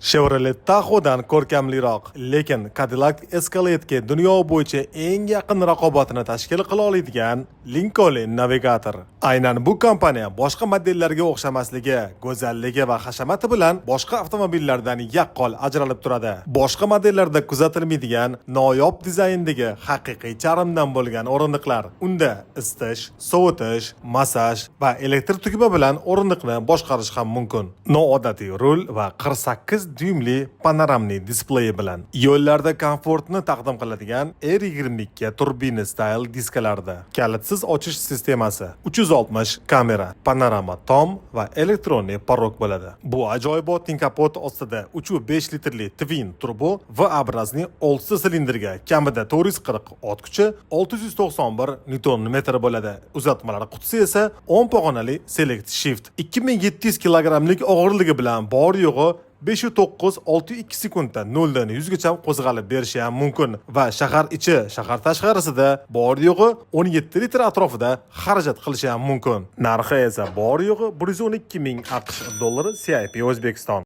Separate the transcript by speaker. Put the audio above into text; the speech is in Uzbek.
Speaker 1: Chevrolet Tahoe'dan ko'rkamliroq, lekin Cadillac Escalade'ga dunyo bo'yicha eng yaqin raqobatini tashkil qila oladigan Lincoln Navigator. Aynan bu kompaniya boshqa modellarga o'xshamasligi, go'zalligi va hashamati bilan boshqa avtomobillardan yaqqol ajralib turadi. Boshqa modellarda kuzatilmaydigan noyob dizayndagi haqiqiy charmdan bo'lgan o'rindiqlar. Unda isitish, sovutish, massaj va elektr tugma bilan o'rindiqni boshqarish ham mumkin. Noodatiy rul va 48 dyumli panoramli displeyi bilan yo'llarda komfortni taqdim qiladigan R22 turbina style diskalarda kalitsiz ochish sistemasi, 360 kamera, panorama tom va elektronli parok bo'ladi. Bu ajoyibotning kapot ostida 3.5 litrli twin turbo V obrazli 6 silindrga kamida 440 ot kuchi, 691 Nm bo'ladi. Uzatmalar qutisi esa 10 pog'onali Select Shift. 2700 kg og'irligi bilan bor yo'g'i 5.9-6.2 sekundda 0 dan 100 gacha qo'zg'alib berishi ham mumkin va shahar ichi, shahar tashqarisida bor yo'g'i 17 litr atrofida xarajat qilishi ham mumkin. Narxi esa bor yo'g'i 112 ming AQSh dollari CIP O'zbekiston.